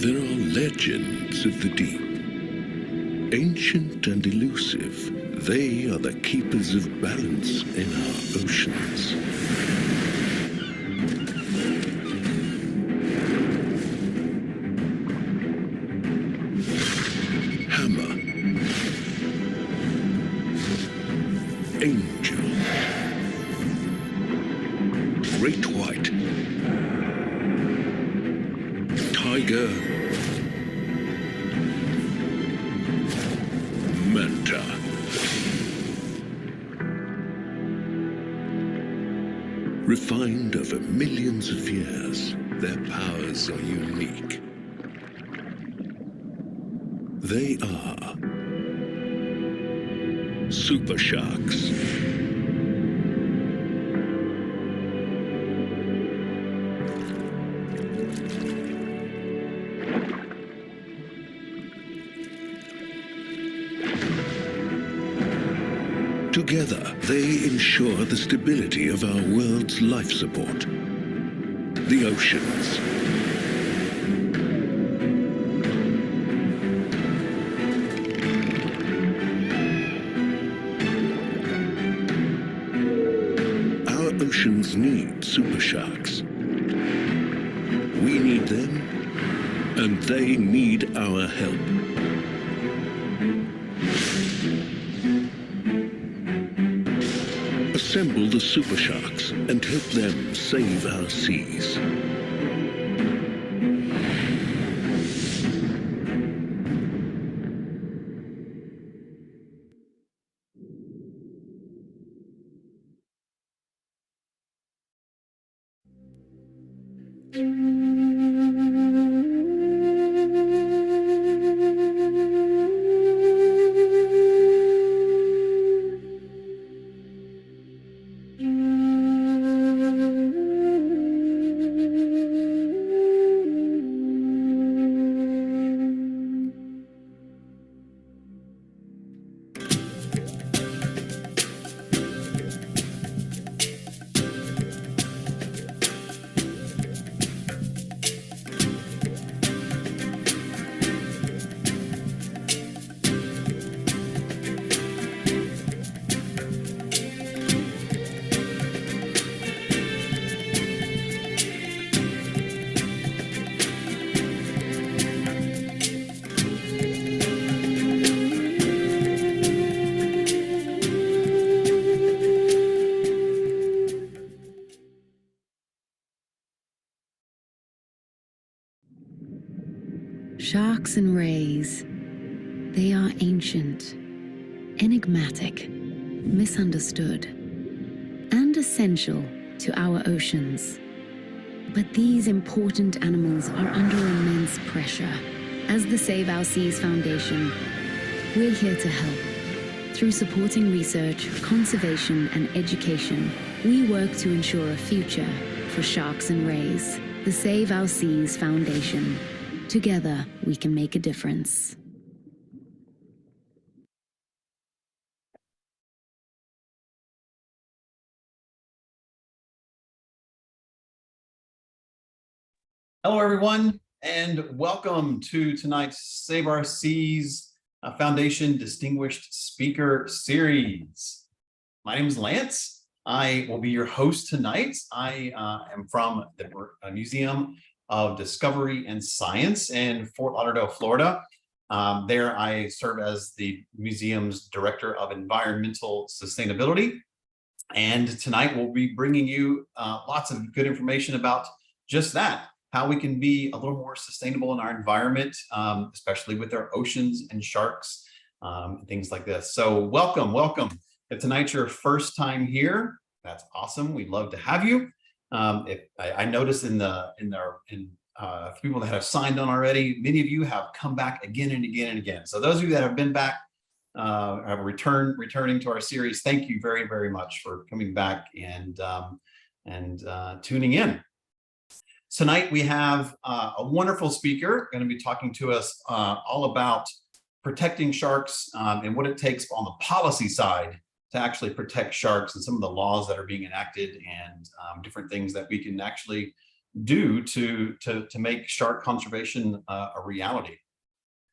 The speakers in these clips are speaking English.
There are legends of the deep. Ancient and elusive, they are the keepers of balance in our oceans. Hammer, angel, great white, tiger, manta. Refined over millions of years, their powers are unique. They are super sharks. Together, they ensure the stability of our world's life support. The oceans. Our oceans need super sharks. We need them, and they need our help. Assemble the super sharks and help them save our seas. Sharks and rays, they are ancient, enigmatic, misunderstood, and essential to our oceans. But these important animals are under immense pressure. As the Save Our Seas Foundation, we're here to help. Through supporting research, conservation, and education, we work to ensure a future for sharks and rays. The Save Our Seas Foundation. Together, we can make a difference. Hello, everyone, and welcome to tonight's Save Our Seas Foundation Distinguished Speaker Series. My name is Lance. I will be your host tonight. I am from the Museum of Discovery and Science in Fort Lauderdale, Florida. There I serve as the museum's Director of Environmental Sustainability. And tonight we'll be bringing you lots of good information about just that, how we can be a little more sustainable in our environment, especially with our oceans and sharks, things like this. So welcome. If tonight's your first time here, that's awesome. We'd love to have you. If I noticed in people that have signed on already, many of you have come back again and again and again. So those of you that have been back, have returning to our series, thank you very, very much for coming back and tuning in. Tonight we have a wonderful speaker going to be talking to us all about protecting sharks and what it takes on the policy side to actually protect sharks and some of the laws that are being enacted and different things that we can actually do to make shark conservation a reality.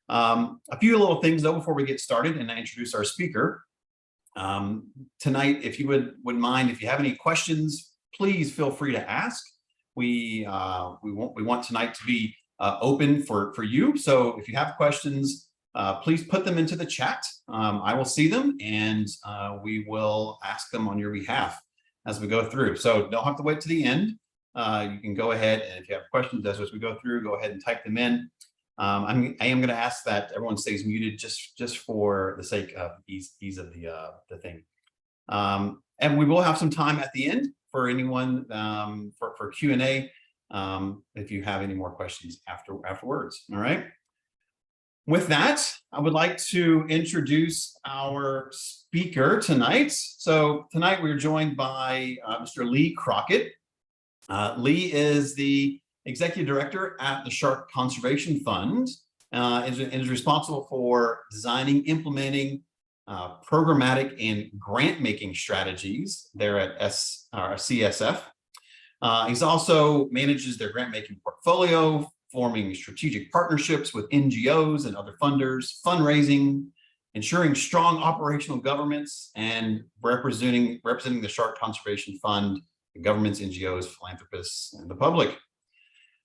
A few little things though before we get started and I introduce our speaker. Tonight, if you wouldn't mind, if you have any questions, please feel free to ask. We want tonight to be open for you. So if you have questions, please put them into the chat. I will see them and we will ask them on your behalf as we go through. So don't have to wait to the end. You can go ahead and if you have questions as we go through, go ahead and type them in. I am going to ask that everyone stays muted just for the sake of ease of the thing. And we will have some time at the end for anyone for Q&A if you have any more questions afterwards. All right. With that, I would like to introduce our speaker tonight. So tonight we're joined by Mr. Lee Crockett. Lee is the Executive Director at the Shark Conservation Fund and is responsible for designing, implementing programmatic and grant-making strategies there at CSF. He's also manages their grant-making portfolio, forming strategic partnerships with NGOs and other funders, fundraising, ensuring strong operational governance, and representing the Shark Conservation Fund, the governments, NGOs, philanthropists, and the public.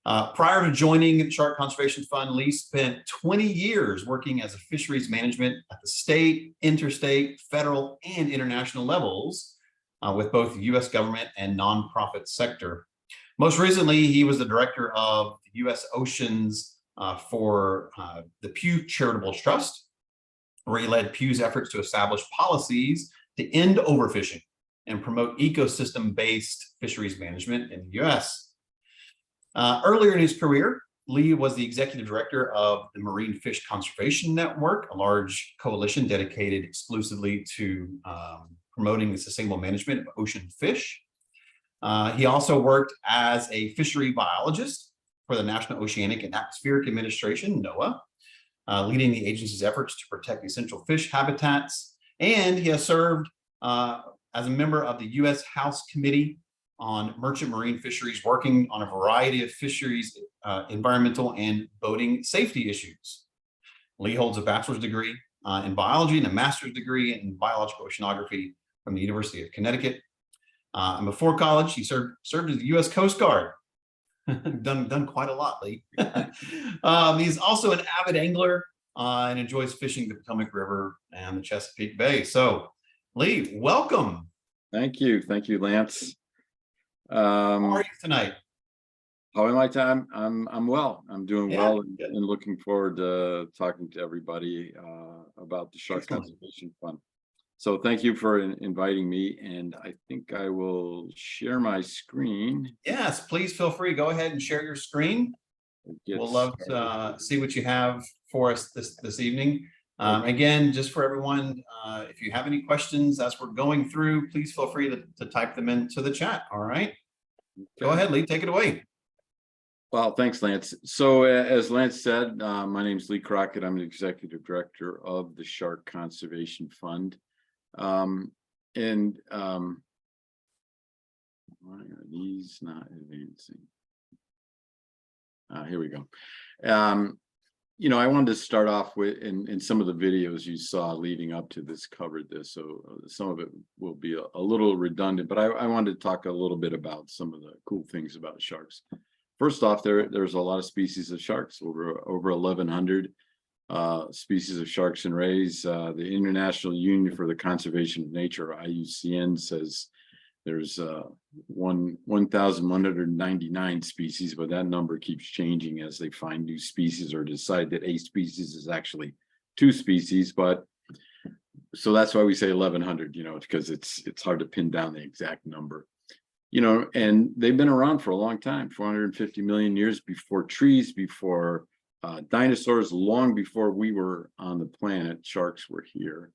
Prior to joining Shark Conservation Fund, Lee spent 20 years working as a fisheries management at the state, interstate, federal, and international levels with both the U.S. government and nonprofit sector. Most recently, he was the director of the U.S. Oceans for the Pew Charitable Trust, where he led Pew's efforts to establish policies to end overfishing and promote ecosystem-based fisheries management in the U.S. Earlier in his career, Lee was the executive director of the Marine Fish Conservation Network, a large coalition dedicated exclusively to promoting the sustainable management of ocean fish. He also worked as a fishery biologist for the National Oceanic and Atmospheric Administration, NOAA, leading the agency's efforts to protect essential fish habitats. And he has served as a member of the U.S. House Committee on Merchant Marine Fisheries, working on a variety of fisheries, environmental and boating safety issues. Lee holds a bachelor's degree in biology and a master's degree in biological oceanography from the University of Connecticut. And before college, he served as the U.S. Coast Guard. done quite a lot, Lee. He's also an avid angler and enjoys fishing the Potomac River and the Chesapeake Bay. So, Lee, welcome. Thank you, Lance. How are you tonight? How am I? I'm well. I'm doing well, good. and looking forward to talking to everybody about the Shark Conservation Fund. So thank you for inviting me, and I think I will share my screen. Yes, please feel free. Go ahead and share your screen. We'll love to see what you have for us this evening. Again, just for everyone, if you have any questions as we're going through, please feel free to type them into the chat. All right. Okay. Go ahead, Lee, take it away. Well, thanks, Lance. So as Lance said, my name is Lee Crockett. I'm the executive director of the Shark Conservation Fund. Why are these not advancing? Here we go. I wanted to start off with, in some of the videos you saw leading up to this covered this, so some of it will be a little redundant, but I wanted to talk a little bit about some of the cool things about sharks. First off, there's a lot of species of sharks, over 1,100 species of sharks and rays. The International Union for the Conservation of Nature, IUCN, says there's 1,199 species, but that number keeps changing as they find new species or decide that a species is actually two species. But so that's why we say 1,100, because it's hard to pin down the exact number. And they've been around for a long time, 450 million years before trees, before dinosaurs, long before we were on the planet, sharks were here.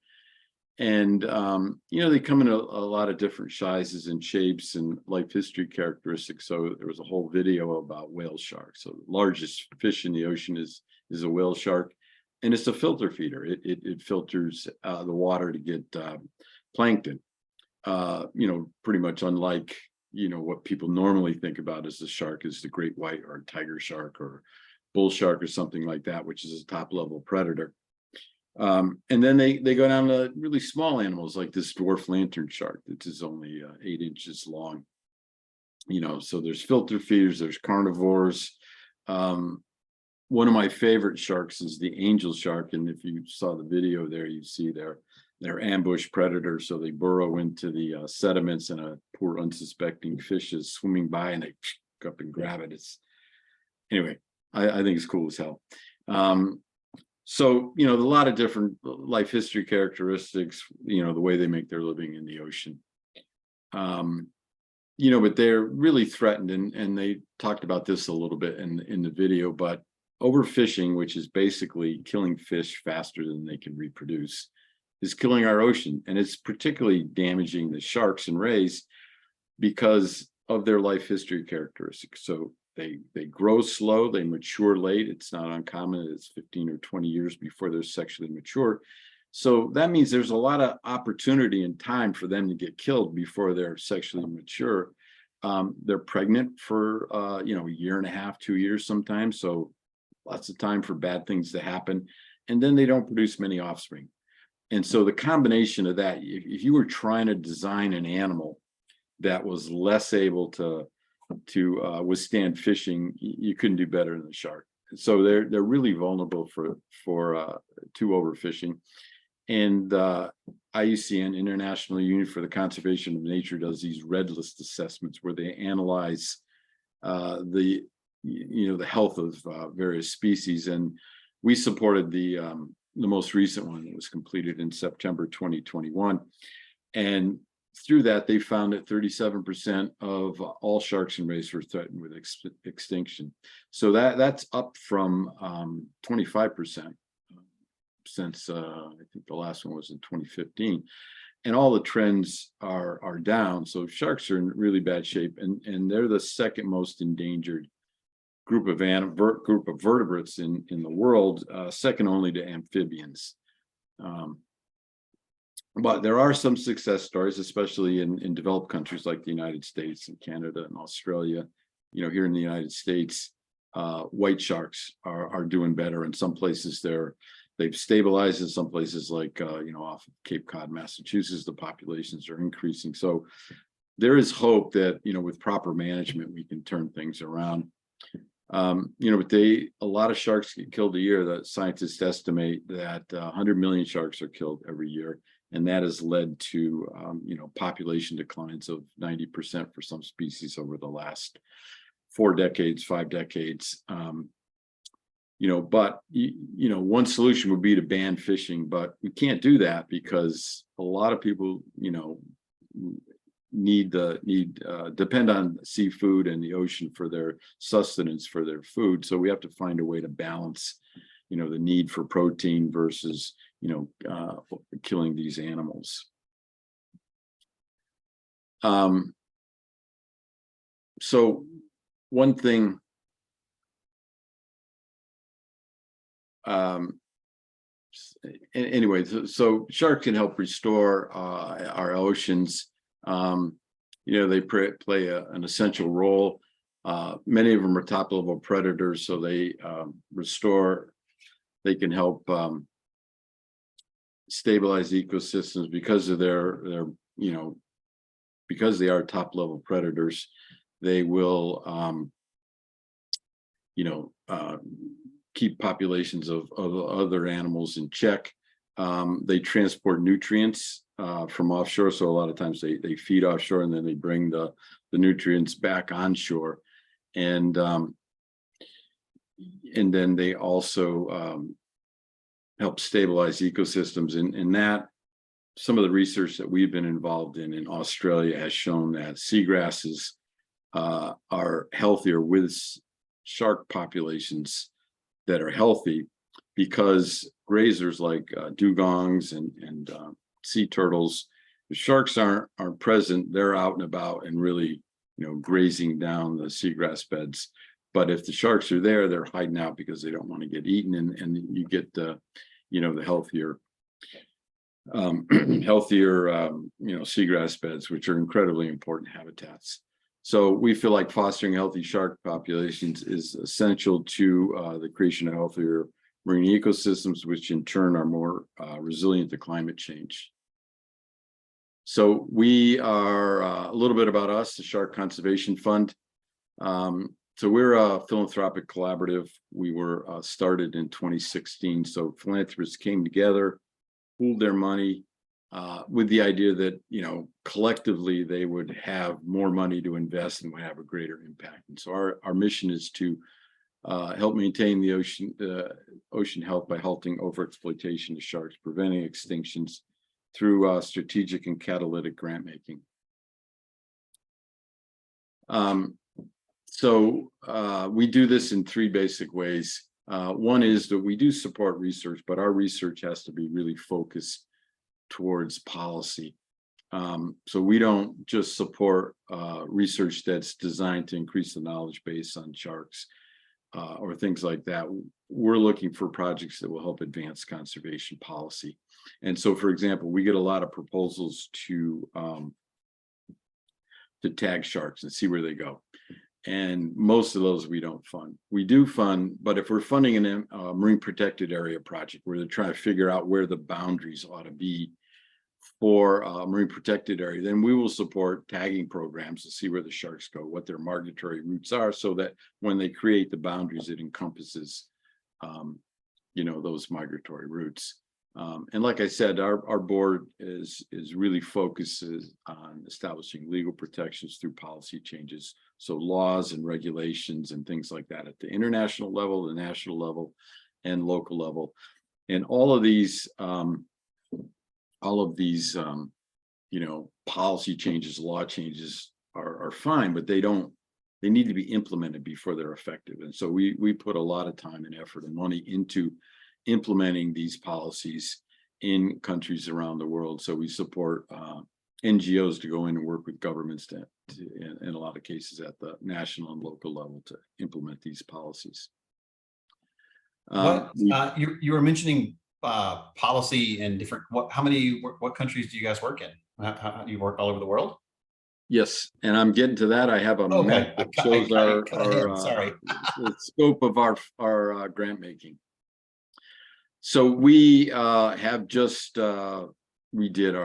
And, they come in a lot of different sizes and shapes and life history characteristics. So there was a whole video about whale sharks. So the largest fish in the ocean is a whale shark, and it's a filter feeder. It filters the water to get plankton, pretty much unlike what people normally think about as the shark is the great white or tiger shark or bull shark or something like that, which is a top level predator. And then they go down to really small animals like this dwarf lantern shark that is only 8 inches long. So there's filter feeders, there's carnivores. One of my favorite sharks is the angel shark, and if you saw the video there, you see they're ambush predators. So they burrow into the sediments, and a poor unsuspecting fish is swimming by, and they pick up and grab it. Anyway, I think it's cool as hell. So, a lot of different life history characteristics, the way they make their living in the ocean. But they're really threatened, and they talked about this a little bit in the video, but overfishing, which is basically killing fish faster than they can reproduce, is killing our ocean. And it's particularly damaging the sharks and rays because of their life history characteristics. So they grow slow, they mature late. It's not uncommon. It's 15 or 20 years before they're sexually mature. So that means there's a lot of opportunity and time for them to get killed before they're sexually mature. They're pregnant for, a year and a half, 2 years sometimes. So lots of time for bad things to happen. And then they don't produce many offspring. And so the combination of that, if you were trying to design an animal that was less able to withstand fishing, you couldn't do better than the shark. So they're really vulnerable to overfishing. And IUCN, International Union for the Conservation of Nature, does these red list assessments where they analyze the health of various species. And we supported the most recent one that was completed in September 2021. And through that, they found that 37% of all sharks and rays were threatened with extinction. So that's up from 25% since I think the last one was in 2015. And all the trends are down. So sharks are in really bad shape, and they're the second most endangered group of vertebrates in the world, second only to amphibians. But there are some success stories, especially in developed countries like the United States and Canada and Australia. Here in the United States, white sharks are doing better. In some places they've stabilized. In some places like off of Cape Cod, Massachusetts, the populations are increasing. So there is hope that with proper management we can turn things around. But a lot of sharks get killed a year. The scientists estimate that 100 million sharks are killed every year, and that has led to population declines of 90% for some species over the last 5 decades. But one solution would be to ban fishing, but we can't do that because a lot of people depend on seafood and the ocean for their sustenance, for their food. So we have to find a way to balance the need for protein versus killing these animals. So one thing anyway, so sharks can help restore our oceans. They play an essential role. Many of them are top level predators, so they can help stabilize ecosystems because of because they are top level predators. They will keep populations of other animals in check. They transport nutrients from offshore, so a lot of times they feed offshore and then they bring the nutrients back onshore, and then they also help stabilize ecosystems. And that some of the research that we've been involved in Australia has shown that seagrasses are healthier with shark populations that are healthy, because grazers like dugongs and sea turtles, the sharks aren't present. They're out and about and really grazing down the seagrass beds. But if the sharks are there, they're hiding out because they don't want to get eaten, and you get the healthier seagrass beds, which are incredibly important habitats. So we feel like fostering healthy shark populations is essential to the creation of healthier marine ecosystems, which in turn are more resilient to climate change. So we are a little bit about us, the Shark Conservation Fund. So we're a philanthropic collaborative. We were started in 2016. So philanthropists came together, pooled their money with the idea that, you know, collectively they would have more money to invest and would have a greater impact. And so our mission is to help maintain the ocean health by halting overexploitation of sharks, preventing extinctions through strategic and catalytic grant making. So we do this in three basic ways. One is that we do support research, but our research has to be really focused towards policy. So we don't just support research that's designed to increase the knowledge base on sharks or things like that. We're looking for projects that will help advance conservation policy. And so, for example, we get a lot of proposals to tag sharks and see where they go. And most of those we don't fund. We do fund, but if we're funding a marine protected area project where they're trying to figure out where the boundaries ought to be for a marine protected area, then we will support tagging programs to see where the sharks go, what their migratory routes are, so that when they create the boundaries, it encompasses, you know, those migratory routes. And like I said, our board is really focuses on establishing legal protections through policy changes. So laws and regulations and things like that at the international level, the national level, and local level. And all of these, you know, policy changes, law changes are fine, but they need to be implemented before they're effective. And so we put a lot of time and effort and money into implementing these policies in countries around the world. So we support NGOs to go in and work with governments to in a lot of cases at the national and local level to implement these policies. You were mentioning policy in different, what countries do you guys work in? How do you work all over the world? Yes, and I'm getting to that. I have a map that shows the scope of our grant making. So we have just updated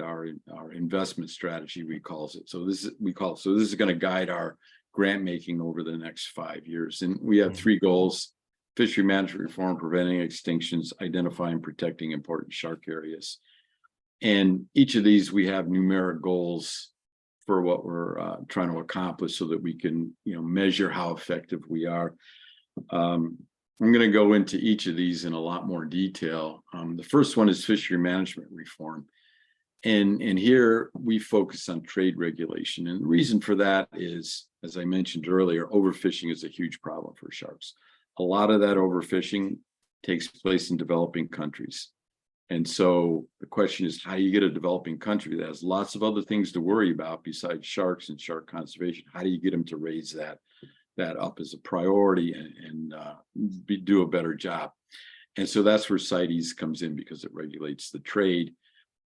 our investment strategy, we call it. So this is going to guide our grant making over the next 5 years. And we have three goals: fishery management reform, preventing extinctions, identifying and protecting important shark areas. And each of these, we have numeric goals for what we're trying to accomplish so that we can, you know, measure how effective we are. I'm going to go into each of these in a lot more detail. The first one is fishery management reform. And here we focus on trade regulation. And the reason for that is, as I mentioned earlier, overfishing is a huge problem for sharks. A lot of that overfishing takes place in developing countries. And so the question is, how do you get a developing country that has lots of other things to worry about besides sharks and shark conservation? How do you get them to raise that up as a priority and do a better job? And so that's where CITES comes in, because it regulates the trade.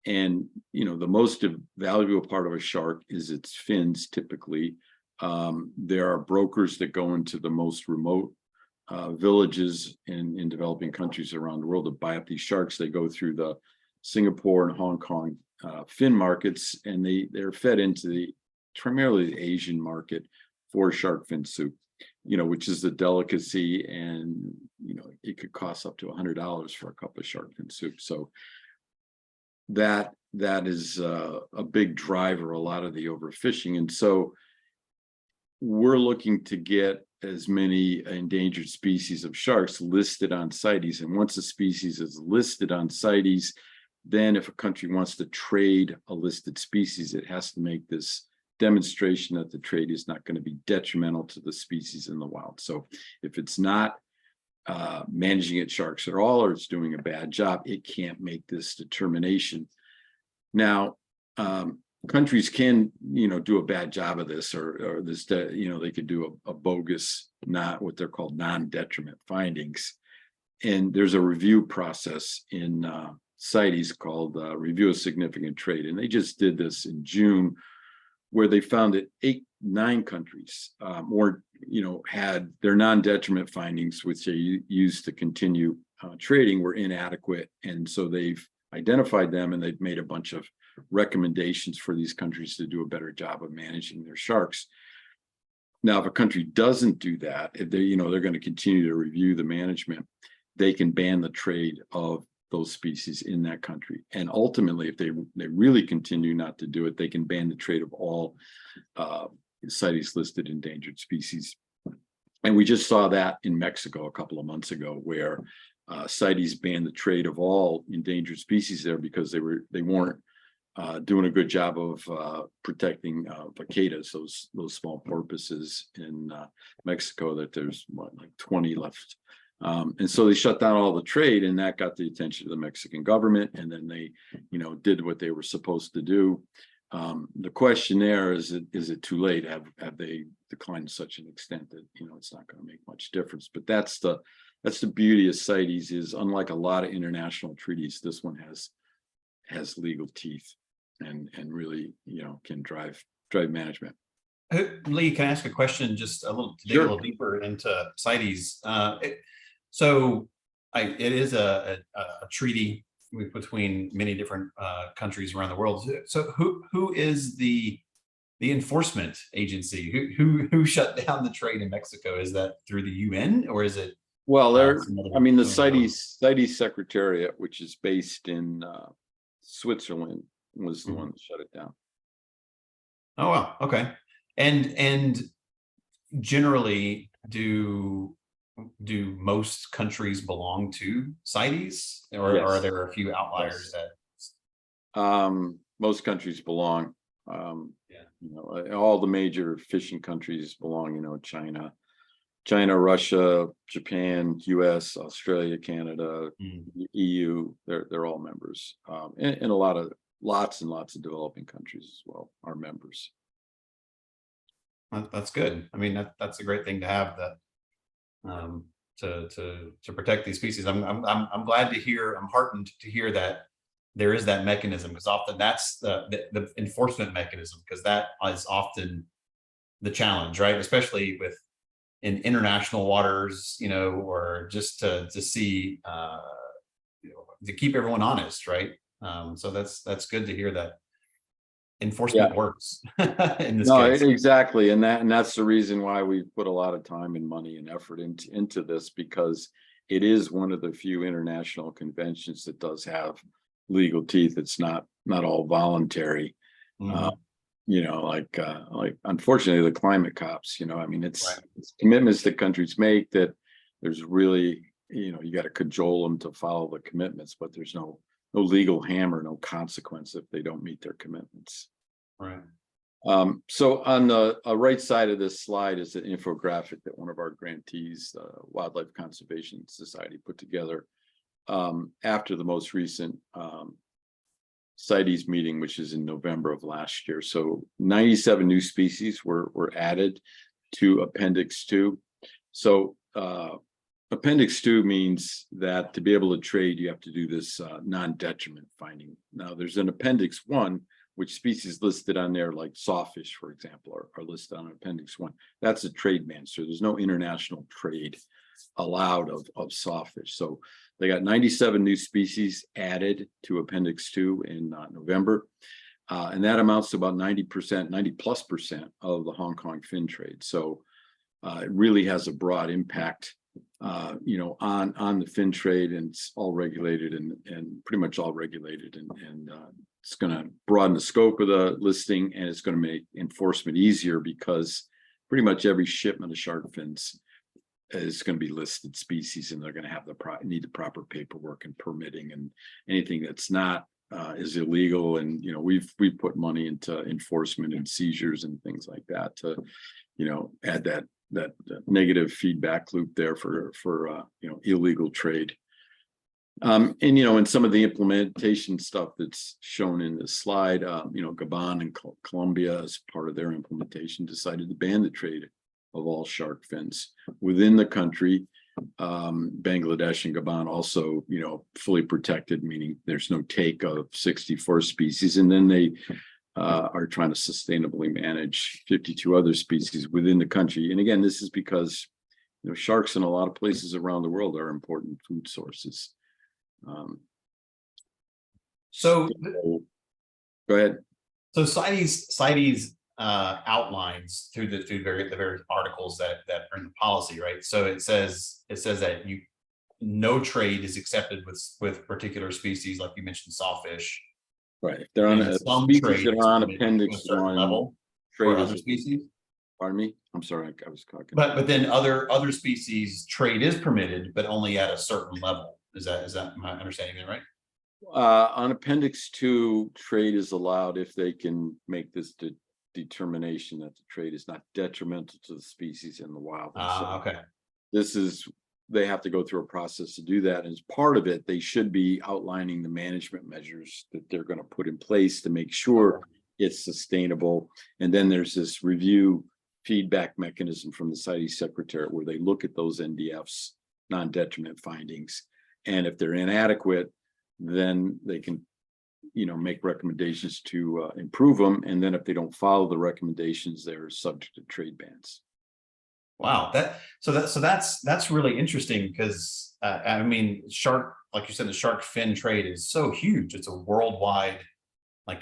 And, you know, the most valuable part of a shark is its fins, typically. There are brokers that go into the most remote villages in developing countries around the world to buy up these sharks. They go through the Singapore and Hong Kong fin markets, and they're fed into primarily the Asian market for shark fin soup, you know, which is a delicacy, and, you know, it could cost up to $100 for a cup of shark fin soup. So that is a big driver, a lot of the overfishing. And so we're looking to get as many endangered species of sharks listed on CITES. And once a species is listed on CITES, then if a country wants to trade a listed species, it has to make this demonstration that the trade is not going to be detrimental to the species in the wild. So if it's not managing its sharks at all, or it's doing a bad job, it can't make this determination. Now, countries can, you know, do a bad job of this, or this, you know, they could do a bogus, not what they're called non-detriment findings. And there's a review process in CITES called Review of Significant Trade. And they just did this in June, where they found that 9 countries had their non-detriment findings, which they used to continue trading, were inadequate. And so they've identified them, and they've made a bunch of recommendations for these countries to do a better job of managing their sharks. Now, if a country doesn't do that, if they're going to continue to review the management, they can ban the trade of those species in that country. And ultimately, if they really continue not to do it, they can ban the trade of all CITES listed endangered species. And we just saw that in Mexico a couple of months ago, where CITES banned the trade of all endangered species there because they weren't doing a good job of protecting vaquetas, those small porpoises in Mexico, that there's like 20 left. And so they shut down all the trade, and that got the attention of the Mexican government. And then they, did what they were supposed to do. The question there is it too late? Have they declined to such an extent that, it's not going to make much difference? But that's the beauty of CITES, is unlike a lot of international treaties, this one has legal teeth and really, can drive management. Lee, can I ask a question just a Sure. little deeper into CITES? So it is a treaty between many different countries around the world. So who is the enforcement agency? Who shut down the trade in Mexico? Is that through the UN, or is it? Well, the CITES Secretariat, which is based in Switzerland, was the one that shut it down. Oh, wow. Okay. And generally, do most countries belong to CITES, or Yes. are there a few outliers that? Most countries belong. All the major fishing countries belong. China, Russia, Japan, US, Australia, Canada, EU. They're all members, and lots and lots of developing countries as well are members. That's good. I mean, that's a great thing to have, that to protect these species. I'm glad to hear. I'm heartened to hear that there is that mechanism, because often that's the enforcement mechanism, because that is often the challenge, right? Especially in international waters, or just to see to keep everyone honest, right? So that's good to hear that enforcement works in this case. Exactly, and that's the reason why we put a lot of time and money and effort into this, because it is one of the few international conventions that does have legal teeth. It's not all voluntary. Like unfortunately the climate cops, it's commitments that countries make that there's really, you got to cajole them to follow the commitments, but there's no legal hammer, no consequence if they don't meet their commitments. Right. So on the right side of this slide is an infographic that one of our grantees, the Wildlife Conservation Society, put together after the most recent CITES meeting, which is in November of last year. So 97 new species were added to Appendix 2. So Appendix 2 means that to be able to trade, you have to do this non-detriment finding. Now, there's an Appendix 1, which species listed on there, like sawfish, for example, are listed on Appendix 1. That's a trade ban. So there's no international trade allowed of sawfish. So they got 97 new species added to Appendix 2 in November. And that amounts to about 90%, 90+% of the Hong Kong fin trade. So it really has a broad impact, on the fin trade, and it's all regulated and pretty much all regulated. And it's going to broaden the scope of the listing, and it's going to make enforcement easier, because pretty much every shipment of shark fins is going to be listed species, and they're going to have need the proper paperwork and permitting, and anything that's not is illegal. And we've put money into enforcement and seizures and things like that to add that negative feedback loop there for illegal trade. And in some of the implementation stuff that's shown in this slide, Gabon and Colombia, as part of their implementation, decided to ban the trade of all shark fins within the country. Bangladesh and Gabon also, fully protected, meaning there's no take of 64 species. And then they are trying to sustainably manage 52 other species within the country. And again, this is because sharks in a lot of places around the world are important food sources. So, Go ahead. so CITES outlines through the various articles that are in the policy, right? So it says that no trade is accepted with particular species, like you mentioned, sawfish. Right. If they're on And a some species trade that is are on permitted to a Appendix certain 1, level for trade other is, species. pardon me? I'm sorry, I was talking. But then other species trade is permitted, but only at a certain level. Is that my understanding that right? On Appendix 2, trade is allowed if they can make this determination that the trade is not detrimental to the species in the wild. Okay. This is, they have to go through a process to do that. And as part of it, they should be outlining the management measures that they're going to put in place to make sure it's sustainable. And then there's this review feedback mechanism from the CITES secretariat where they look at those NDFs, non-detriment findings. And if they're inadequate, then they can, make recommendations to improve them. And then if they don't follow the recommendations, they're subject to trade bans. Wow, that's really interesting because I mean, shark, like you said, the shark fin trade is so huge. It's a worldwide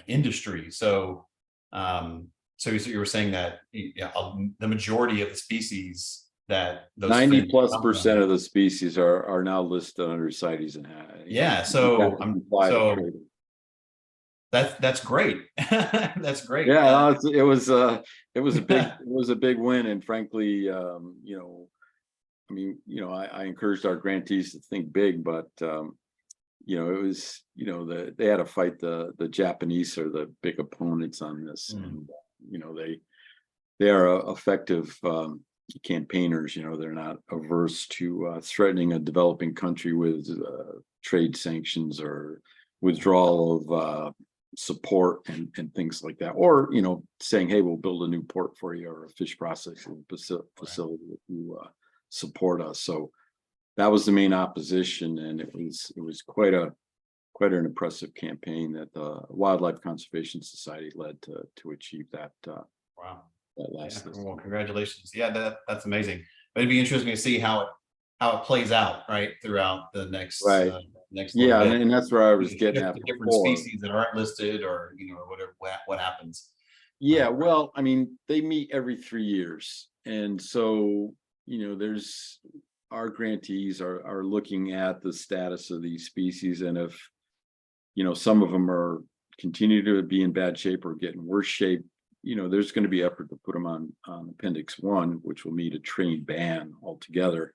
industry. So, so you were saying that the majority of the species that those 90+% of the species are now listed under CITES and yeah. So that's great. That's great. Yeah, it was a big win, and frankly, I encouraged our grantees to think big, but it was they had to fight the Japanese are the big opponents on this, and they are effective campaigners. They're not averse to threatening a developing country with trade sanctions or withdrawal of support and things like that, or saying, hey, we'll build a new port for you or a fish processing facility if you support us. So that was the main opposition, and it was quite an impressive campaign that the Wildlife Conservation Society led to achieve that. Wow. That last well, congratulations. Yeah, that's amazing. But it'd be interesting to see how it plays out throughout the next next bit. And that's where I was getting at different before. species that aren't listed or whatever what happens. Yeah, well, I mean, they meet every 3 years, and so there's our grantees are looking at the status of these species, and if some of them are continue to be in bad shape or get in worse shape, there's going to be effort to put them on Appendix 1, which will meet a trade ban altogether.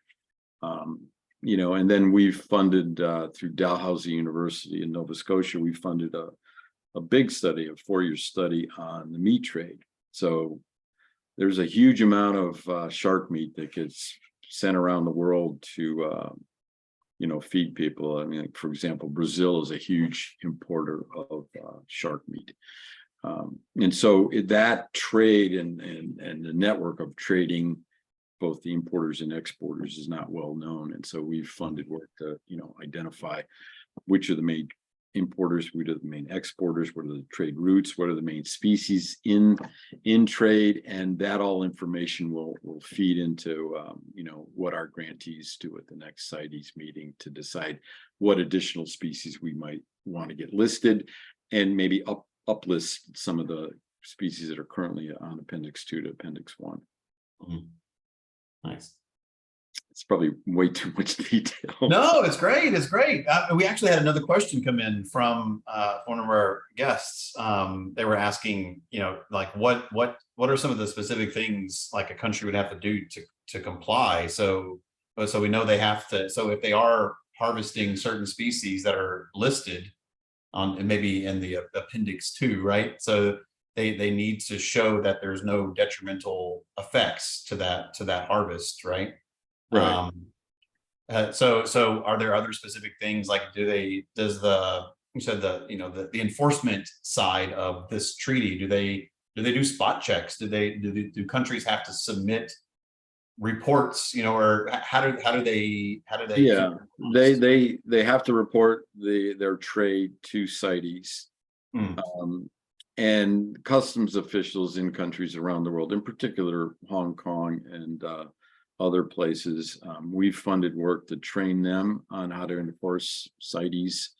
And then we've funded through Dalhousie University in Nova Scotia, we funded a big study, a 4-year study on the meat trade. So there's a huge amount of shark meat that gets sent around the world to feed people. I mean, for example, Brazil is a huge importer of shark meat. And so that trade and the network of trading both the importers and exporters is not well known. And so we've funded work to, identify which are the main importers, what are the main exporters, what are the trade routes, what are the main species in trade, and that all information will feed into what our grantees do at the next CITES meeting to decide what additional species we might want to get listed, and maybe uplist some of the species that are currently on Appendix 2 to Appendix 1. Mm-hmm. Nice. It's probably way too much detail. No, it's great. It's great. We actually had another question come in from one of our guests. They were asking, what are some of the specific things like a country would have to do to comply? So we know they have to. So if they are harvesting certain species that are listed on, and maybe in the Appendix 2, right? So they need to show that there's no detrimental effects to that harvest, right? Right. So are there other specific things like the enforcement side of this treaty, do they do spot checks? Do countries have to submit reports, or how do they yeah, they have to report their trade to CITES. and customs officials in countries around the world, in particular Hong Kong and other places. We've funded work to train them on how to enforce CITES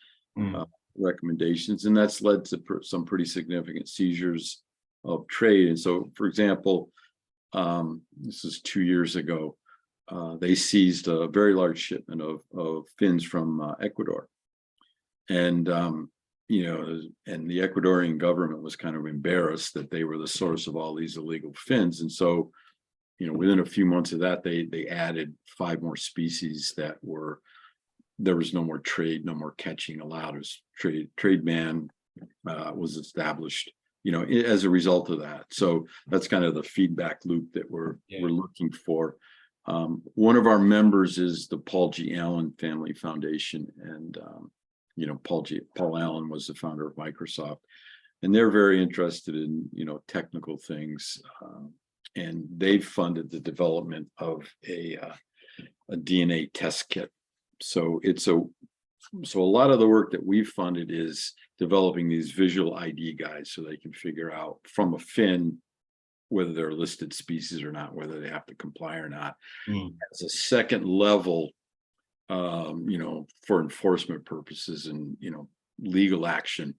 recommendations, and that's led to some pretty significant seizures of trade. And so, for example, this is 2 years ago, they seized a very large shipment of fins from Ecuador. And, and the Ecuadorian government was kind of embarrassed that they were the source of all these illegal fins. And so, within a few months of that, they added 5 more species that there was no more trade, no more catching allowed. It was trade ban was established, as a result of that. So that's kind of the feedback loop that we're looking for. One of our members is the Paul G. Allen Family Foundation, and Paul Allen was the founder of Microsoft, and they're very interested in technical things, and they've funded the development of a DNA test kit. So a lot of the work that we've funded is developing these visual ID guides so they can figure out from a fin whether they're a listed species or not, whether they have to comply or not. As a second level, for enforcement purposes and legal action,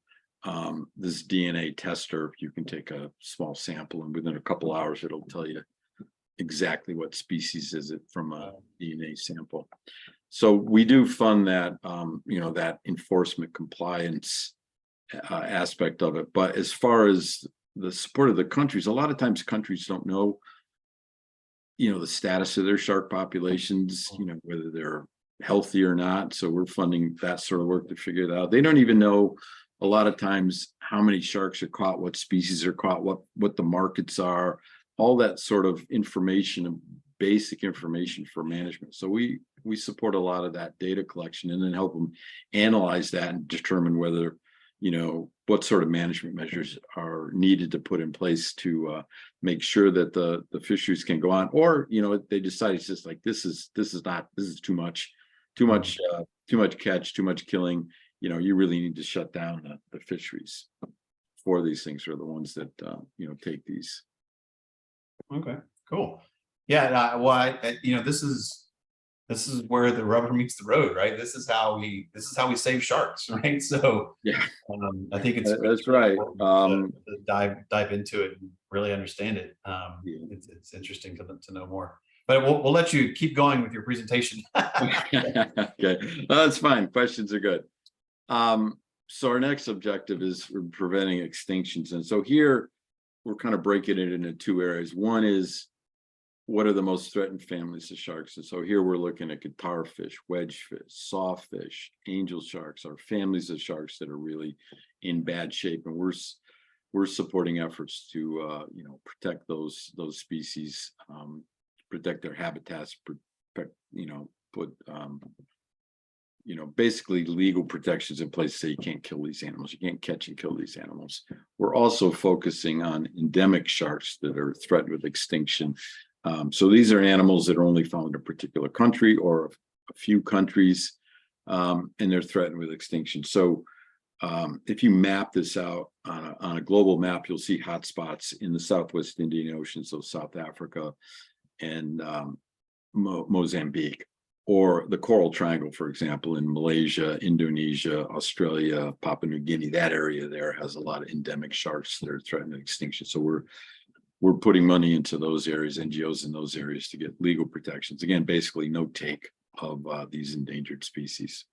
this DNA tester, you can take a small sample and within a couple hours it'll tell you exactly what species is it from a DNA sample. So we do fund that, that enforcement compliance aspect of it. But as far as the support of the countries, a lot of times countries don't know, the status of their shark populations, whether they're healthy or not. So we're funding that sort of work to figure it out. They don't even know a lot of times how many sharks are caught, what species are caught, what the markets are, all that sort of information, basic information for management. So we support a lot of that data collection and then help them analyze that and determine whether, what sort of management measures are needed to put in place to make sure that the fisheries can go on, or, they decide it's just like, this is too much catch, too much killing. You really need to shut down the fisheries. For these things are the ones that, take these. Okay, cool. Yeah, this is where the rubber meets the road, right? This is how we save sharks, right? So yeah, I think it's that's right. To dive into it and really understand it. It's interesting to know more. But we'll let you keep going with your presentation. Okay, that's fine. Questions are good. So our next objective is preventing extinctions, and so here we're kind of breaking it into 2 areas. One is, what are the most threatened families of sharks? And so here we're looking at guitarfish, wedgefish, sawfish, angel sharks, or families of sharks that are really in bad shape. And we're supporting efforts to protect those species, protect their habitats, put basically legal protections in place so you can't kill these animals. You can't catch and kill these animals. We're also focusing on endemic sharks that are threatened with extinction. So these are animals that are only found in a particular country or a few countries, and they're threatened with extinction. So if you map this out on a global map, you'll see hotspots in the Southwest Indian Ocean, so South Africa and Mozambique, or the Coral Triangle, for example, in Malaysia, Indonesia, Australia, Papua New Guinea. That area there has a lot of endemic sharks that are threatened with extinction. So we're putting money into those areas, NGOs in those areas, to get legal protections. Again, basically no take of these endangered species.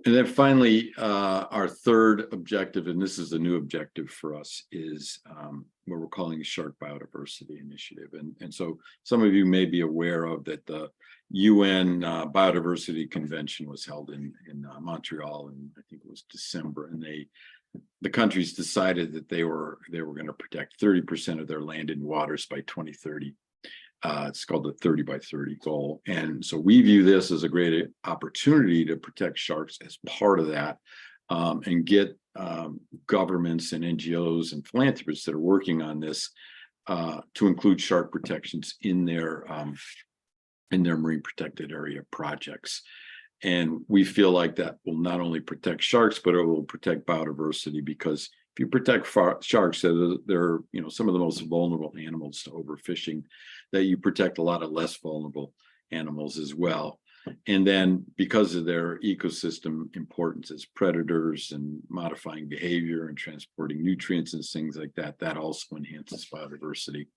And then finally, our third objective, and this is a new objective for us, is what we're calling a Shark Biodiversity Initiative. And so some of you may be aware of that the UN Biodiversity Convention was held in Montreal, and I think it was December, and the countries decided that they were going to protect 30% of their land and waters by 2030. It's called the 30 by 30 goal. And so we view this as a great opportunity to protect sharks as part of that, and get governments and NGOs and philanthropists that are working on this to include shark protections in their marine protected area projects. And we feel like that will not only protect sharks, but it will protect biodiversity, because if you protect sharks, they're some of the most vulnerable animals to overfishing, that you protect a lot of less vulnerable animals as well. And then because of their ecosystem importance as predators and modifying behavior and transporting nutrients and things like that, that also enhances biodiversity.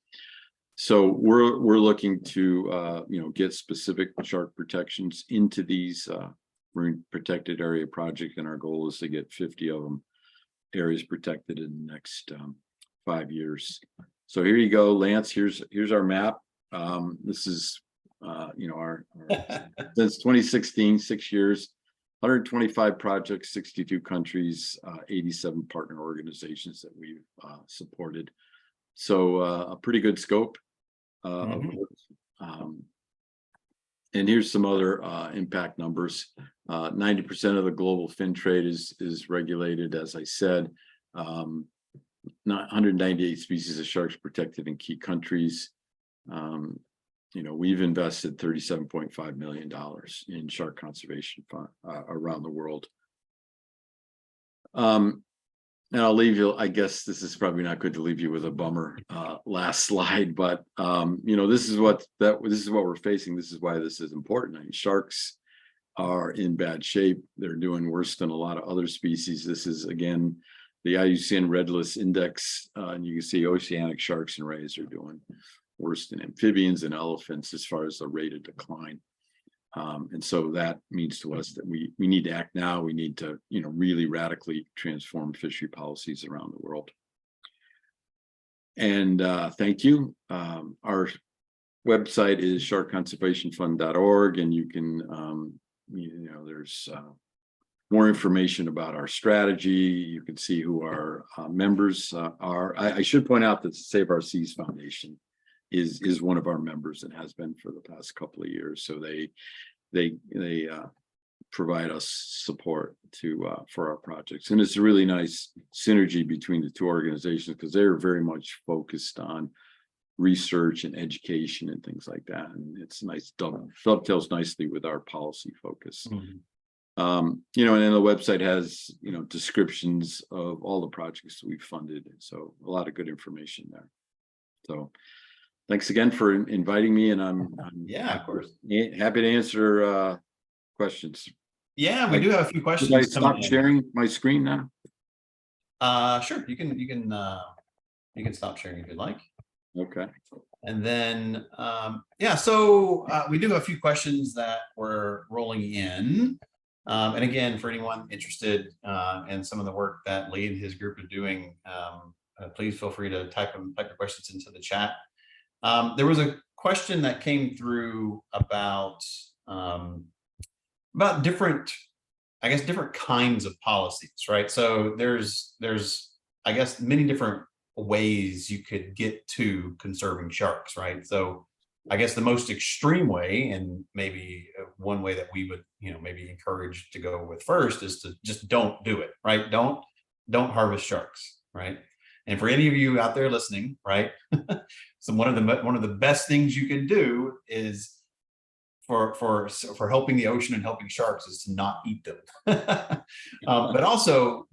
So we're looking to get specific shark protections into these marine protected area project, and our goal is to get 50 of them areas protected in the next 5 years. So here you go, Lance. Here's our map. This is our since 2016, 6 years, 125 projects, 62 countries, 87 partner organizations that we've supported. So a pretty good scope of work. And here's some other impact numbers. 90% of the global fin trade is regulated, as I said. 198 species of sharks protected in key countries. We've invested $37.5 million in shark conservation fund around the world. And I'll leave you, I guess this is probably not good to leave you with a bummer last slide, but this is what we're facing. This is why this is important. I mean, sharks are in bad shape. They're doing worse than a lot of other species. This is, again, the IUCN Red List Index, and you can see oceanic sharks and rays are doing worse than amphibians and elephants as far as the rate of decline. And so that means to us that we need to act now. We need to, really radically transform fishery policies around the world. And thank you. Our website is sharkconservationfund.org, and you can, there's more information about our strategy. You can see who our members are. I should point out that the Save Our Seas Foundation is one of our members and has been for the past couple of years. So they provide us support for our projects, and it's a really nice synergy between the two organizations because they're very much focused on research and education and things like that, and it's nice, dovetails nicely with our policy focus. And then the website has descriptions of all the projects that we've funded, so a lot of good information there. So thanks again for inviting me, and I'm yeah, of course, happy to answer questions. Yeah, we do have a few questions. Should I stop sharing my screen now? Sure. You can stop sharing if you'd like. Okay. And then so we do have a few questions that were rolling in. And again, for anyone interested in some of the work that Lee and his group are doing, please feel free to type your questions into the chat. There was a question that came through about different, different kinds of policies, right? So there's I guess many different ways you could get to conserving sharks, right? So I guess the most extreme way, and maybe one way that we would maybe encourage to go with first, is to just don't do it, right? Don't harvest sharks, right? And for any of you out there listening, right, so one of the best things you can do is for helping the ocean and helping sharks is to not eat them, but also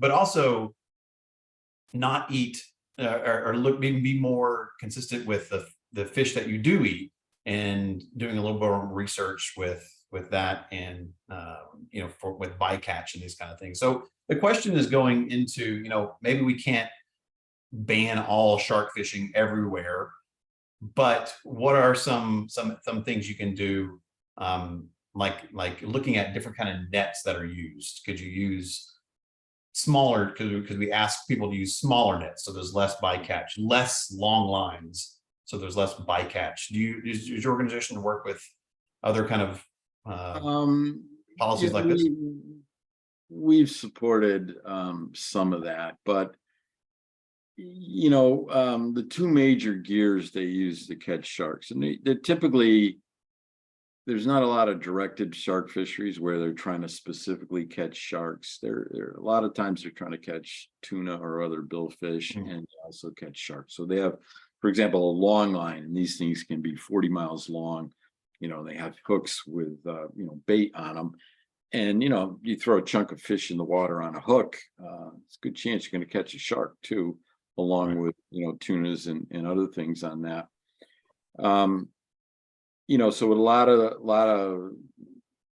not eat or be more consistent with the fish that you do eat, and doing a little more research with that, and with bycatch and these kind of things. So the question is going into maybe we can't ban all shark fishing everywhere, but what are some things you can do, like looking at different kind of nets that are used? Could you use smaller, because we ask people to use smaller nets so there's less bycatch, less long lines so there's less bycatch? Does your organization work with other kind of policies like this? We've supported some of that, but the two major gears they use to catch sharks, and they typically, there's not a lot of directed shark fisheries where they're trying to specifically catch sharks. They're a lot of times they're trying to catch tuna or other billfish, and also catch sharks. So they have, for example, a long line, and these things can be 40 miles long. They have hooks with bait on them, And, you throw a chunk of fish in the water on a hook, it's a good chance you're going to catch a shark too, along Right. with, tunas and other things on that. So with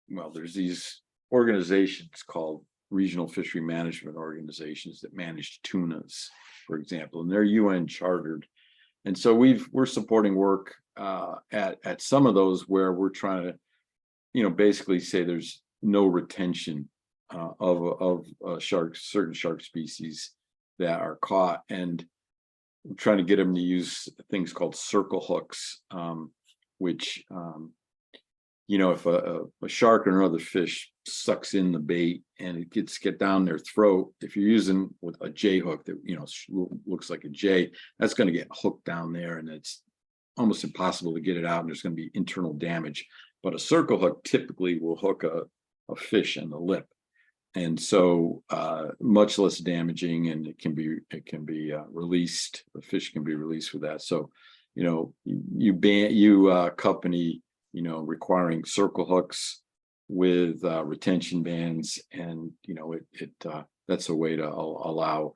well, there's these organizations called regional fishery management organizations that manage tunas, for example, and they're UN chartered. And so we're supporting work at some of those where we're trying to, basically say there's no retention of sharks, certain shark species that are caught, and we're trying to get them to use things called circle hooks, which if a shark or another fish sucks in the bait and it get down their throat, if you're using with a J hook that looks like a J, that's going to get hooked down there, and it's almost impossible to get it out, and there's going to be internal damage. But a circle hook typically will hook a fish in the lip, and so much less damaging, and it can be released. The fish can be released with that. So you company requiring circle hooks with retention bands, and that's a way to allow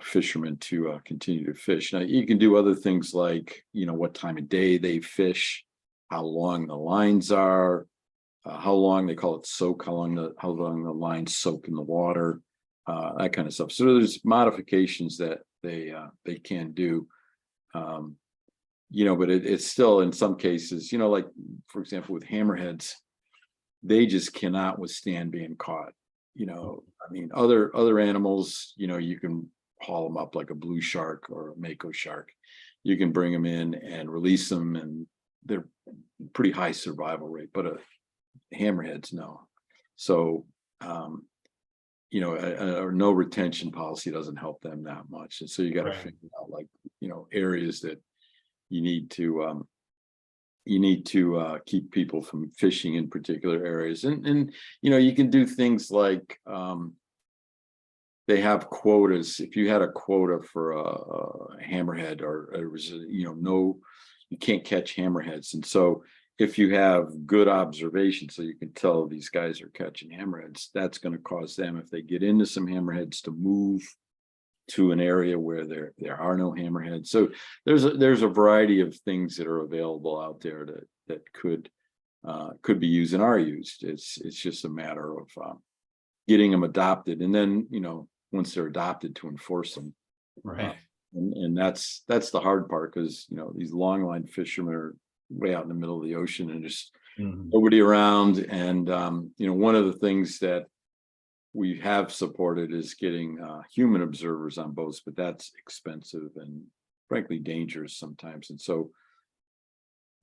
fishermen to continue to fish. Now you can do other things like what time of day they fish, how long the lines are, how long they call it soak, how long the lines soak in the water, that kind of stuff. So there's modifications that they can do. But it's still in some cases, like for example with hammerheads, they just cannot withstand being caught. Other animals, you can haul them up like a blue shark or a mako shark. You can bring them in and release them, and they're pretty high survival rate, but hammerheads, no. So, a no retention policy doesn't help them that much. And so you got to figure out areas that you need to keep people from fishing in particular areas, and you can do things like they have quotas. If you had a quota for a hammerhead, or it was you can't catch hammerheads, and so if you have good observation, so you can tell these guys are catching hammerheads, that's going to cause them, if they get into some hammerheads, to move to an area where there are no hammerheads. So there's a variety of things that are available out there that could be used and are used. It's just a matter of getting them adopted, and then once they're adopted, to enforce them. Right. And that's the hard part, because these longline fishermen are way out in the middle of the ocean, and just nobody around. And one of the things that we have supported is getting human observers on boats, but that's expensive and frankly dangerous sometimes. And so,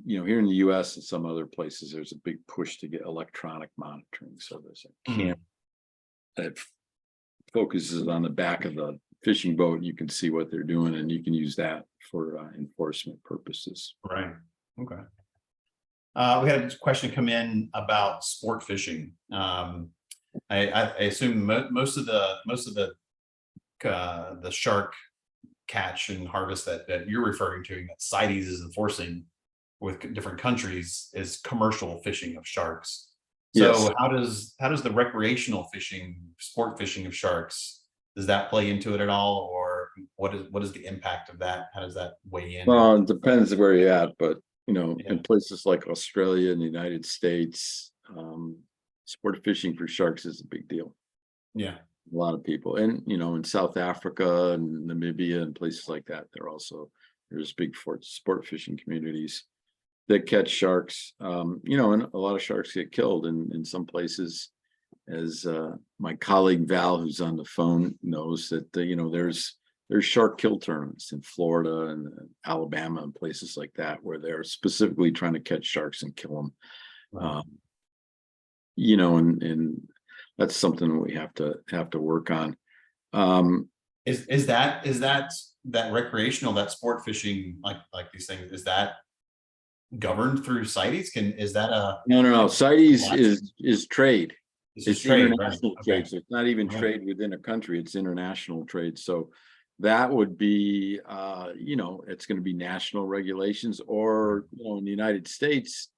here in the US and some other places, there's a big push to get electronic monitoring. So there's a camera that focuses on the back of the fishing boat, and you can see what they're doing, and you can use that for enforcement purposes. Right. Okay. We had a question come in about sport fishing. I assume most of the shark catch and harvest that you're referring to, that CITES is enforcing with different countries, is commercial fishing of sharks. So Yes. how does the recreational fishing, sport fishing of sharks, does that play into it at all, or what is the impact of that? How does that weigh in? Well, it depends where you're at, but in places like Australia and the United States, sport fishing for sharks is a big deal. Yeah. A lot of people, and in South Africa and Namibia and places like that, there's big sport fishing communities that catch sharks. And a lot of sharks get killed in some places, as my colleague Val, who's on the phone, knows, that there's shark kill tournaments in Florida and Alabama and places like that, where they're specifically trying to catch sharks and kill them. Wow. And that's something that we have to work on. Is that recreational, that sport fishing, like these things, is that governed through CITES? Is that a No. CITES is trade. It's trade, international right? trade. Okay. So it's not even trade within a country, it's international trade. So that would be it's going to be national regulations, or in the United States,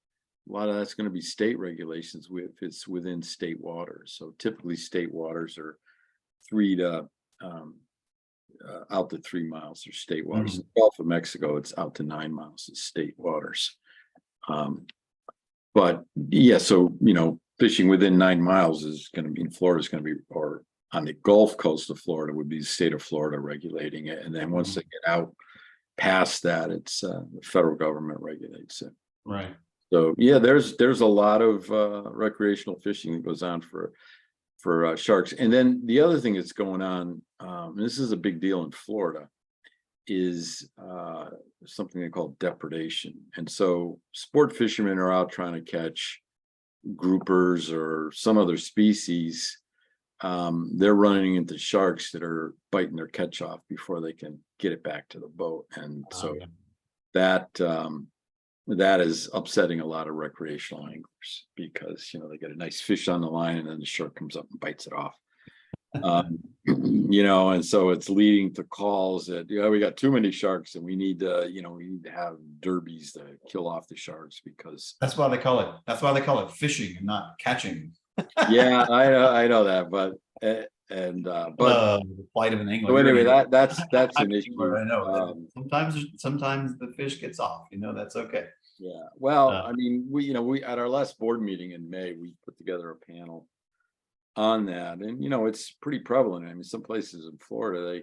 a lot of that's going to be state regulations if it's within state waters. So typically state waters are 3 to out to 3 miles or state waters. In the Gulf of Mexico, it's out to 9 miles of state waters. But yeah, so fishing within 9 miles is going to be in Florida is going to be, or on the Gulf Coast of Florida would be the state of Florida regulating it. And then once they get out past that, it's the federal government regulates it. Right. So yeah, there's a lot of recreational fishing that goes on for sharks. And then the other thing that's going on, and this is a big deal in Florida, is something they call depredation. And so sport fishermen are out trying to catch groupers or some other species. They're running into sharks that are biting their catch off before they can get it back to the boat. And so that is upsetting a lot of recreational anglers because they get a nice fish on the line and then the shark comes up and bites it off. And so it's leading to calls that we got too many sharks and we need to have derbies to kill off the sharks because that's why they call it fishing and not catching. Yeah, I know that, but the plight of an angler. So anyway, that's an issue. I know. Sometimes the fish gets off. That's okay. Yeah. Well, I mean, we at our last board meeting in May, we put together a panel on that, and it's pretty prevalent. I mean, some places in Florida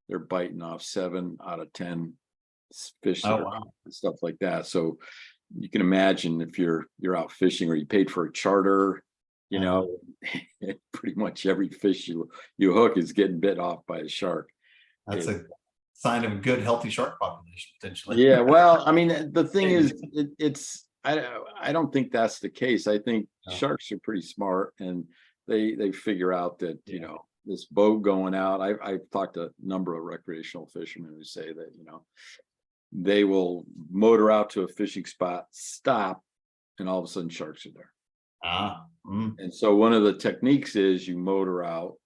they're biting off 7 out of 10 fish and stuff like that. So you can imagine if you're out fishing or you paid for a charter. Pretty much every fish you hook is getting bit off by a shark. That's a sign of a good, healthy shark population, potentially. Yeah, well, I mean, the thing is, I don't think that's the case. I think sharks are pretty smart, and they figure out that this boat going out. I've talked to a number of recreational fishermen who say that they will motor out to a fishing spot, stop, and all of a sudden sharks are there. And so one of the techniques is you motor out,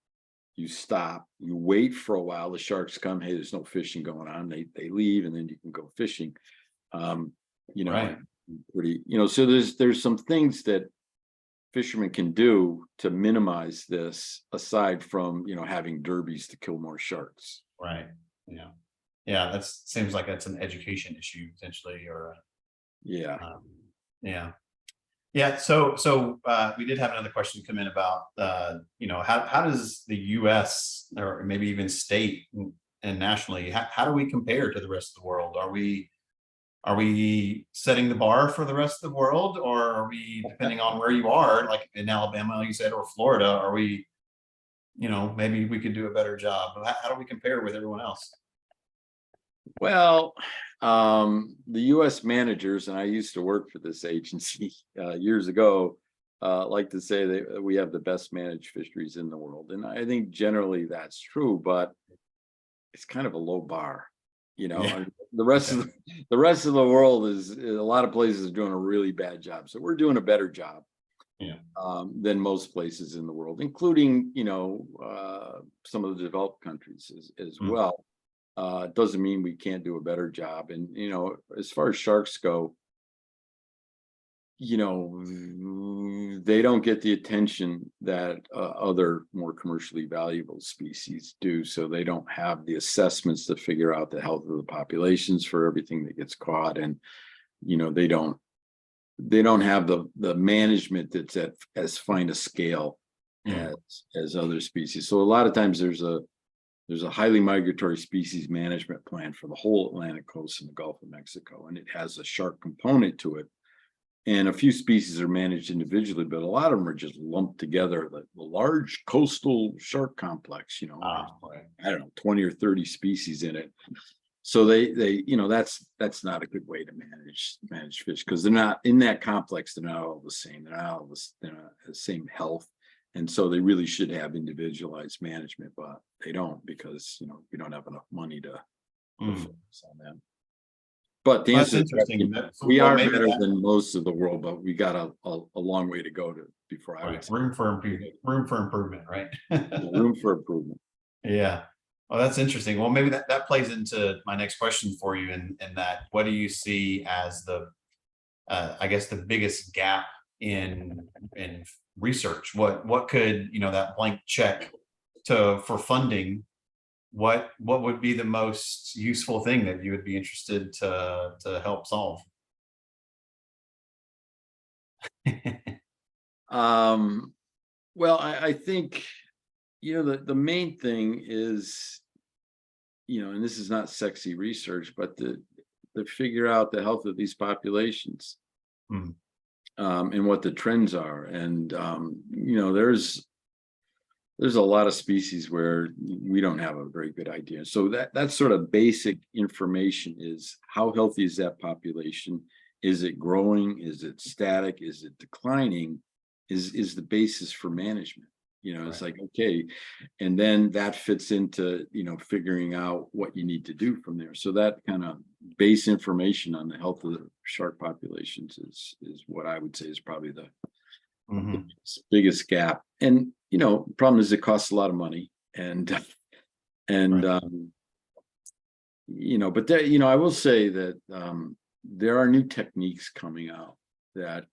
you stop, you wait for a while, the sharks come, hey, there's no fishing going on, they leave, and then you can go fishing. Right. Pretty, so there's some things that fishermen can do to minimize this aside from having derbies to kill more sharks. Right. Yeah, that seems like that's an education issue potentially, or Yeah. So we did have another question come in about, how does the U.S. or maybe even state and nationally, how do we compare to the rest of the world? Are we setting the bar for the rest of the world, or are we, depending on where you are, like in Alabama, you said, or Florida, are we, maybe we could do a better job? How do we compare with everyone else? Well, the U.S. managers, and I used to work for this agency years ago, like to say that we have the best managed fisheries in the world, and I think generally that's true, but it's kind of a low bar. The rest of the world is a lot of places are doing a really bad job, so we're doing a better job than most places in the world, including some of the developed countries as well. It doesn't mean we can't do a better job. And, as far as sharks go, they don't get the attention that other more commercially valuable species do. So they don't have the assessments to figure out the health of the populations for everything that gets caught. And, they don't have the management that's at as fine a scale as other species. So a lot of times there's a highly migratory species management plan for the whole Atlantic coast and the Gulf of Mexico, and it has a shark component to it. And a few species are managed individually, but a lot of them are just lumped together. The large coastal shark complex, I don't know, 20 or 30 species in it. So that's not a good way to manage fish, because they're not in that complex. They're not all the same. They're not all the same health. And so they really should have individualized management, but they don't, because we don't have enough money to focus on that. But the answer is we are better than most of the world, but we got a long way to go before I would say. Room for improvement, right? Room for improvement. Yeah. Well, that's interesting. Well, maybe that plays into my next question for you, and that, what do you see as the I guess the biggest gap in research? What could, that blank check for funding, what would be the most useful thing that you would be interested to help solve? Well, I think, the main thing is, and this is not sexy research, but to figure out the health of these populations, Mm, and what the trends are. And, there's a lot of species where we don't have a very good idea. So that's sort of basic information: is how healthy is that population? Is it growing? Is it static? Is it declining? Is the basis for management. It's right. like, okay, and then that fits into, figuring out what you need to do from there. So that kind of base information on the health of the shark populations is what I would say is probably the Mhm. biggest gap. And problem is it costs a lot of money, and and Right. but there, I will say that there are new techniques coming out that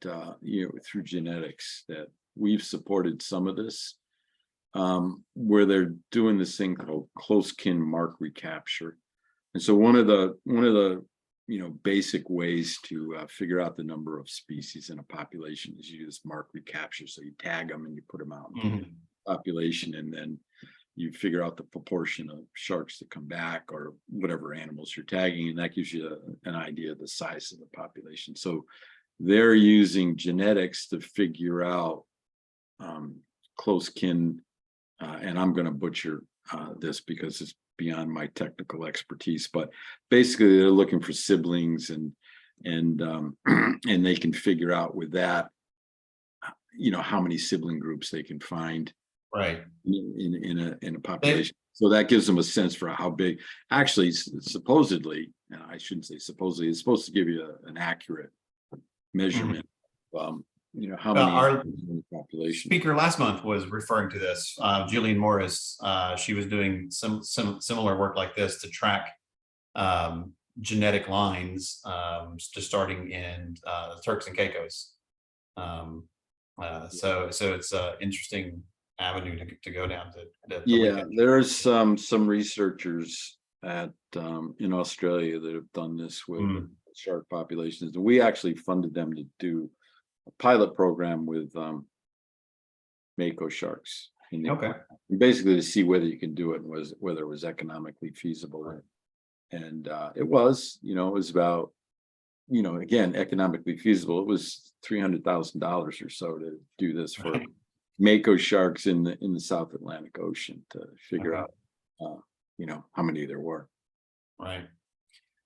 through genetics, that we've supported some of this, where they're doing this thing called close kin mark recapture. And so one of the basic ways to figure out the number of species in a population is you use mark recapture. So you tag them and you put them out in the Mhm. population, and then you figure out the proportion of sharks that come back, or whatever animals you're tagging, and that gives you an idea of the size of the population. So they're using genetics to figure out close kin, and I'm going to butcher this because it's beyond my technical expertise, but basically they're looking for siblings, and and they can figure out with that, how many sibling groups they can find Right. in a They, population. So that gives them a sense for how big. Actually, supposedly, and I shouldn't say supposedly, it's supposed to give you an accurate measurement. How well, many our animals in the population. speaker last month was referring to this. Jillian Morris, she was doing some similar work like this to track genetic lines, just starting in Turks and Caicos. Um, so it's an interesting avenue to go down to link Yeah, it. there's some researchers at in Australia that have done this with Mm, shark populations. We actually funded them to do a pilot program with mako sharks in the okay. aquarium, basically to see whether you can do it, and whether it was economically feasible. And it was, it was about, again, economically feasible. It was $300,000 or so to do this for Right. mako sharks in the South Atlantic Ocean, to figure Okay. out, how many there were. Right.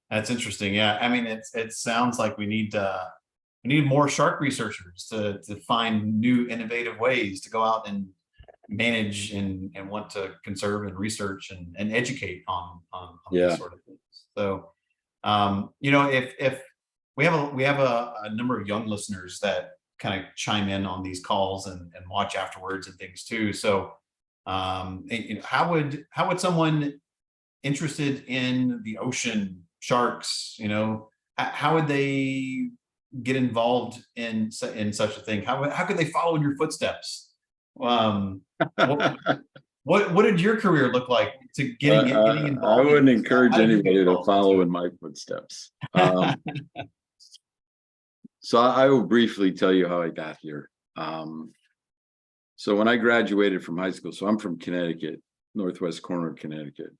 That's interesting. Yeah. I mean, it sounds like we need more shark researchers to find new innovative ways to go out and manage and want to conserve and research and educate on these Yeah, sort of things. So, if we have a number of young listeners that kind of chime in on these calls and watch afterwards and things too. So, how would someone interested in the ocean, sharks, how would they get involved in such a thing? How could they follow in your footsteps? Um, what what did your career look like to getting I involved in wouldn't this? encourage How did you get anybody to involved follow into in my footsteps. So I will briefly tell you how I got here. So when I graduated from high school, so I'm from Connecticut, northwest corner of Connecticut,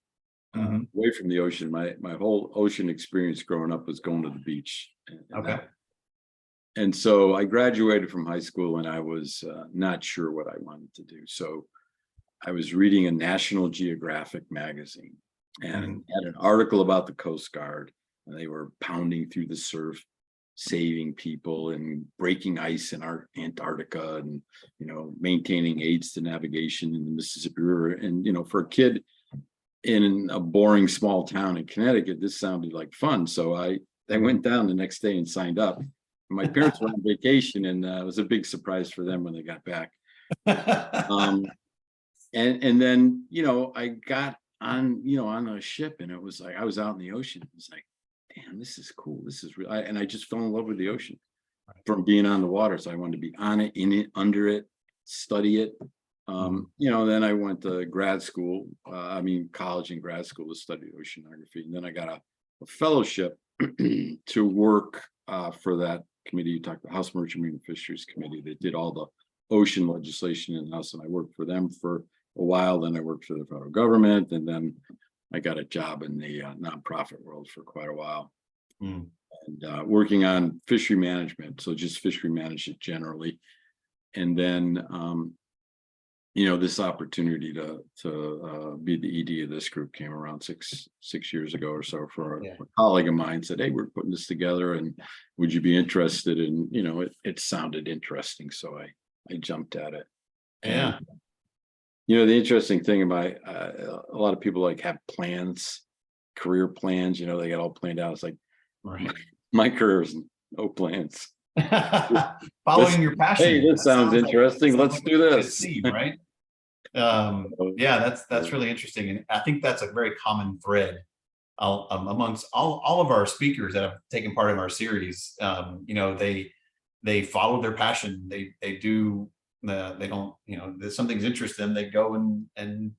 it? Mhm. away from the ocean. My whole ocean experience growing up was going to the beach, Okay. and so I graduated from high school, and I was not sure what I wanted to do. So I was reading a National Geographic magazine, and Mhm. had an article about the Coast Guard, and they were pounding through the surf, saving people and breaking ice in our Antarctica, and maintaining aids to navigation in the Mississippi River. And for a kid in a boring small town in Connecticut, this sounded like fun. So I went down the next day and signed up. My parents were on vacation, and it was a big surprise for them when they got back. Um, and then I got on a ship, and it was like I was out in the ocean. It was like, damn, this is cool. This is real. And I just fell in love with the ocean. from being on the water. So I wanted to be on it, in it, under it, study it. Then I went to grad school, college and grad school to study oceanography. And then I got a fellowship to work for that committee you talked about, House Merchant Marine Fisheries Committee. They did all the ocean legislation in the House, and I worked for them for a while. Then I worked for the federal government, and then I got a job in the nonprofit world for quite a while. And working on fishery management, so just fishery management generally. And then this opportunity to be the ED of this group came around six years ago or so for a colleague of mine. Said, "Hey, we're putting this together, and would you be interested?" And it sounded interesting, so I jumped at it. Yeah. And, the interesting thing about a lot of people have plans, career plans. They got all planned out. It's like my career is no plans. Following your passion. Hey, this sounds interesting. Let's do this. See, right? That's really interesting, and I think that's a very common thread amongst all of our speakers that have taken part in our series. They follow their passion. They do. They don't. If something's interesting, they go and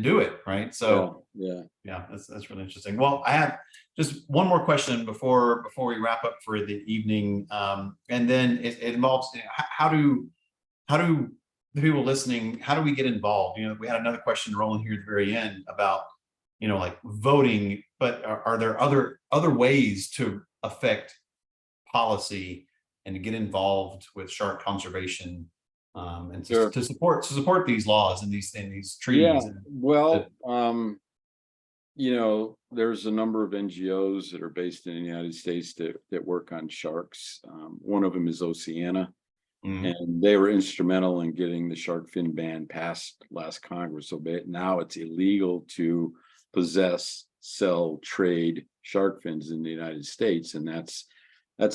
do it. Right. So that's really interesting. Well, I have just one more question before we wrap up for the evening, and then it involves how do the people listening, how do we get involved? We had another question rolling here at the very end about voting, but are there other ways to affect policy and to get involved with shark conservation, and to support these laws and these treaties? Yeah, well, there's a number of NGOs that are based in the United States that work on sharks. One of them is Oceana, and they were instrumental in getting the shark fin ban passed last Congress. So now it's illegal to possess, sell, trade shark fins in the United States, and that's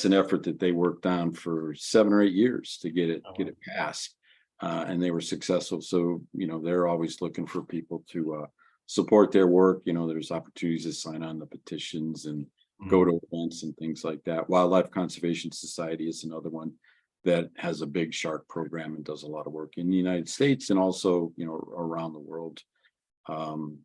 an effort that they worked on for 7 or 8 years to get it passed, and they were successful. So they're always looking for people to support their work. There's opportunities to sign on the petitions and go to events and things like that. Wildlife Conservation Society is another one that has a big shark program and does a lot of work in the United States and also around the world. And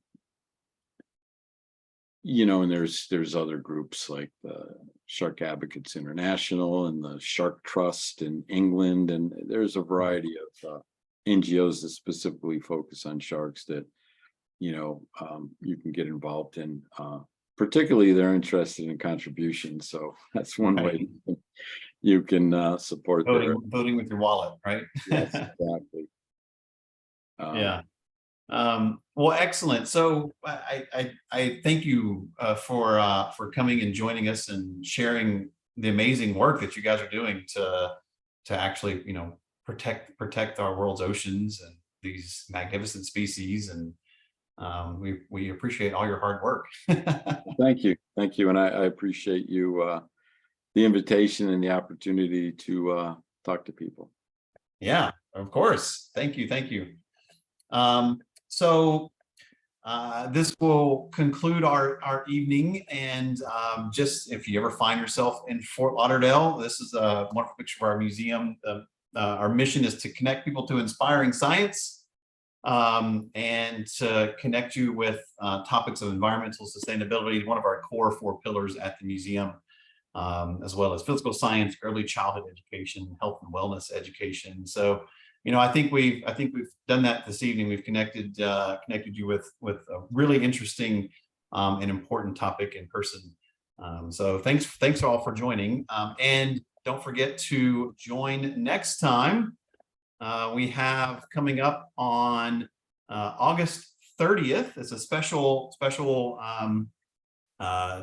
there's other groups like the Shark Advocates International and the Shark Trust in England, and there's a variety of NGOs that specifically focus on sharks that you can get involved in. Particularly, they're interested in contributions, so that's one way you can support voting with your wallet, right? Yes, exactly. Well, excellent. So I thank you for coming and joining us and sharing the amazing work that you guys are doing to actually protect our world's oceans and these magnificent species, and we appreciate all your hard work. Thank you, and I appreciate you the invitation and the opportunity to talk to people. Yeah, of course. Thank you. So this will conclude our evening, and just if you ever find yourself in Fort Lauderdale, this is a wonderful picture of our museum. Our mission is to connect people to inspiring science, and to connect you with topics of environmental sustainability, one of our core 4 pillars at the museum, as well as physical science, early childhood education, health and wellness education. So I think we've done that this evening. We've connected you with a really interesting and important topic in person. So thanks all for joining, and don't forget to join next time. We have coming up on August 30th. It's a special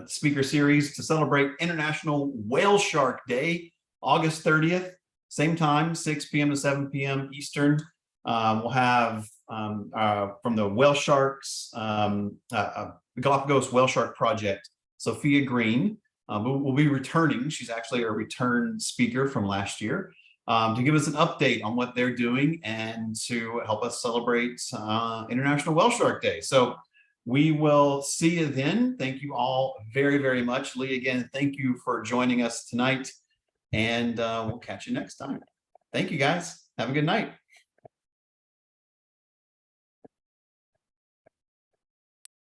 speaker series to celebrate International Whale Shark Day, August 30th. Same time, 6 p.m. to 7 p.m. Eastern. We'll have from the Whale Sharks, Galapagos Whale Shark Project, Sophia Green will be returning. She's actually a return speaker from last year, to give us an update on what they're doing and to help us celebrate International Whale Shark Day. So we will see you then. Thank you all very, very much. Lee, again, thank you for joining us tonight. and we'll catch you next time. Thank you guys. Have a good night.